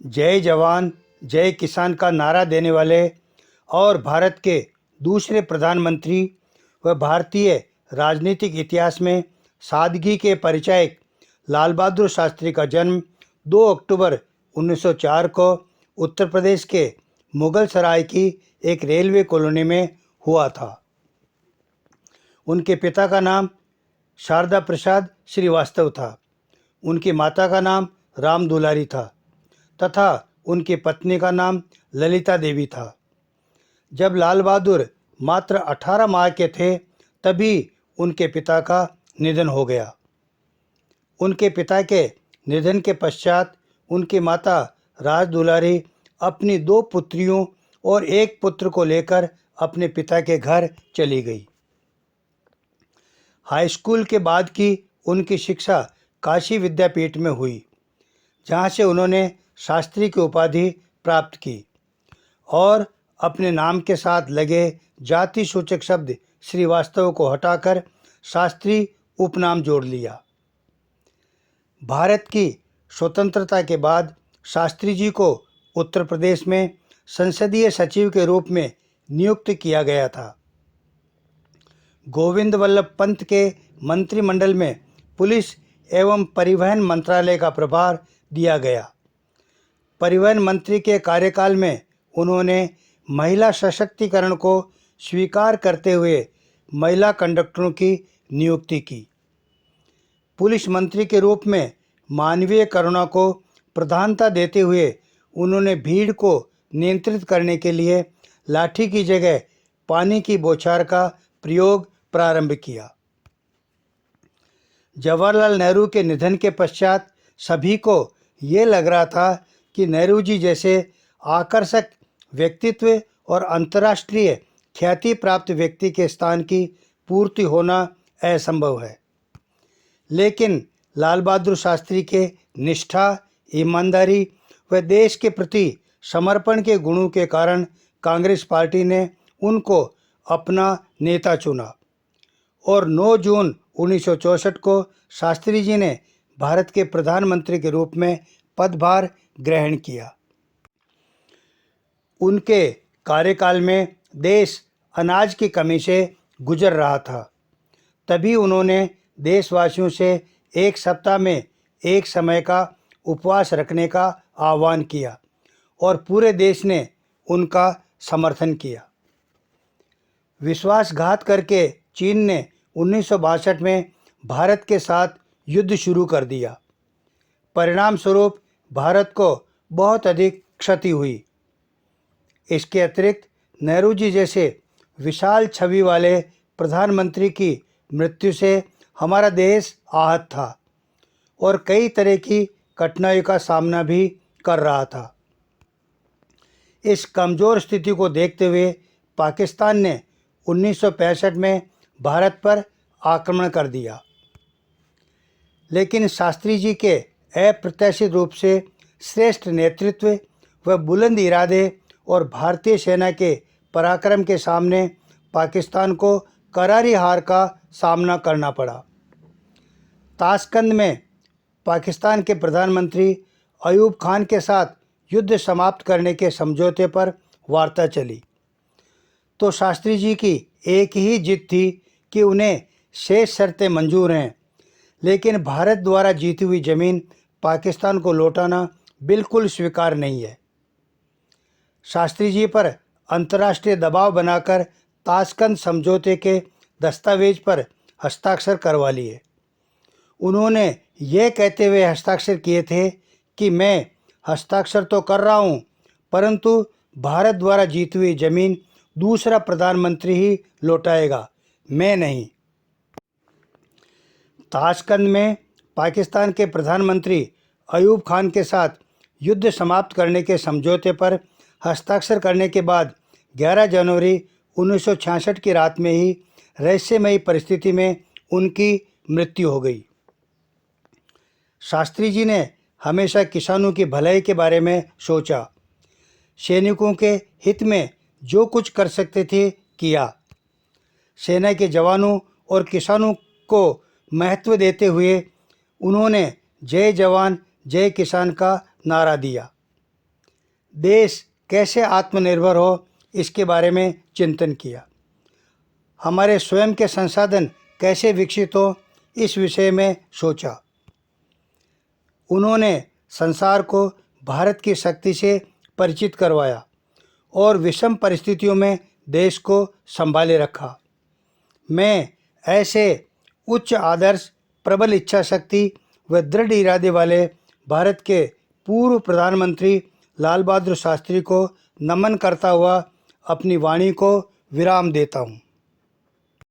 जय जवान जय किसान का नारा देने वाले और भारत के दूसरे प्रधानमंत्री व भारतीय राजनीतिक इतिहास में सादगी के परिचायक लाल बहादुर शास्त्री का जन्म 2 अक्टूबर 1904 को उत्तर प्रदेश के मुगल सराय की एक रेलवे कॉलोनी में हुआ था। उनके पिता का नाम शारदा प्रसाद श्रीवास्तव था। उनकी माता का नाम राम दुलारी था तथा उनकी पत्नी का नाम ललिता देवी था। जब लाल बहादुर मात्र 18 माह के थे तभी उनके पिता का निधन हो गया। उनके पिता के निधन के पश्चात उनकी माता राज दुलारी अपनी 2 पुत्रियों और 1 पुत्र को लेकर अपने पिता के घर चली गई। हाई स्कूल के बाद की उनकी शिक्षा काशी विद्यापीठ में हुई, जहाँ से उन्होंने शास्त्री की उपाधि प्राप्त की और अपने नाम के साथ लगे जाति सूचक शब्द श्रीवास्तव को हटाकर शास्त्री उपनाम जोड़ लिया। भारत की स्वतंत्रता के बाद शास्त्री जी को उत्तर प्रदेश में संसदीय सचिव के रूप में नियुक्त किया गया था। गोविंद वल्लभ पंत के मंत्रिमंडल में पुलिस एवं परिवहन मंत्रालय का प्रभार दिया गया। परिवहन मंत्री के कार्यकाल में उन्होंने महिला सशक्तिकरण को स्वीकार करते हुए महिला कंडक्टरों की नियुक्ति की। पुलिस मंत्री के रूप में मानवीय करुणा को प्रधानता देते हुए उन्होंने भीड़ को नियंत्रित करने के लिए लाठी की जगह पानी की बौछार का प्रयोग प्रारंभ किया। जवाहरलाल नेहरू के निधन के पश्चात सभी को ये लग रहा था कि नेहरू जी जैसे आकर्षक व्यक्तित्व और अंतर्राष्ट्रीय ख्याति प्राप्त व्यक्ति के स्थान की पूर्ति होना असंभव है। लेकिन लाल बहादुर शास्त्री के निष्ठा, ईमानदारी व देश के प्रति समर्पण के गुणों के कारण कांग्रेस पार्टी ने उनको अपना नेता चुना और 9 जून 1964 को शास्त्री जी ने भारत के प्रधानमंत्री के रूप में पदभार ग्रहण किया। उनके कार्यकाल में देश अनाज की कमी से गुजर रहा था। तभी उन्होंने देशवासियों से 1 सप्ताह में एक समय का उपवास रखने का आह्वान किया और पूरे देश ने उनका समर्थन किया। विश्वासघात करके चीन ने 1962 में भारत के साथ युद्ध शुरू कर दिया। परिणाम स्वरूप भारत को बहुत अधिक क्षति हुई। इसके अतिरिक्त नेहरू जी जैसे विशाल छवि वाले प्रधानमंत्री की मृत्यु से हमारा देश आहत था और कई तरह की कठिनाइयों का सामना भी कर रहा था। इस कमज़ोर स्थिति को देखते हुए पाकिस्तान ने 1965 में भारत पर आक्रमण कर दिया। लेकिन शास्त्री जी के अप्रत्याशित रूप से श्रेष्ठ नेतृत्व व बुलंद इरादे और भारतीय सेना के पराक्रम के सामने पाकिस्तान को करारी हार का सामना करना पड़ा। ताशकंद में पाकिस्तान के प्रधानमंत्री अयूब खान के साथ युद्ध समाप्त करने के समझौते पर वार्ता चली तो शास्त्री जी की एक ही जिद थी कि उन्हें शेष शर्तें मंजूर हैं, लेकिन भारत द्वारा जीती हुई ज़मीन पाकिस्तान को लौटाना बिल्कुल स्वीकार नहीं है। शास्त्री जी पर अंतर्राष्ट्रीय दबाव बनाकर ताशकंद समझौते के दस्तावेज पर हस्ताक्षर करवा लिए। उन्होंने ये कहते हुए हस्ताक्षर किए थे कि मैं हस्ताक्षर तो कर रहा हूँ, परंतु भारत द्वारा जीती हुई ज़मीन दूसरा प्रधानमंत्री ही लौटाएगा, मैं नहीं। ताशकंद में पाकिस्तान के प्रधानमंत्री अयूब खान के साथ युद्ध समाप्त करने के समझौते पर हस्ताक्षर करने के बाद 11 जनवरी 1966 की रात में ही रहस्यमयी परिस्थिति में उनकी मृत्यु हो गई। शास्त्री जी ने हमेशा किसानों की भलाई के बारे में सोचा। सैनिकों के हित में जो कुछ कर सकते थे किया। सेना के जवानों और किसानों को महत्व देते हुए उन्होंने जय जवान जय किसान का नारा दिया। देश कैसे आत्मनिर्भर हो इसके बारे में चिंतन किया। हमारे स्वयं के संसाधन कैसे विकसित हो इस विषय में सोचा। उन्होंने संसार को भारत की शक्ति से परिचित करवाया और विषम परिस्थितियों में देश को संभाले रखा। मैं ऐसे उच्च आदर्श, प्रबल इच्छा शक्ति व दृढ़ इरादे वाले भारत के पूर्व प्रधानमंत्री लाल बहादुर शास्त्री को नमन करता हुआ अपनी वाणी को विराम देता हूँ।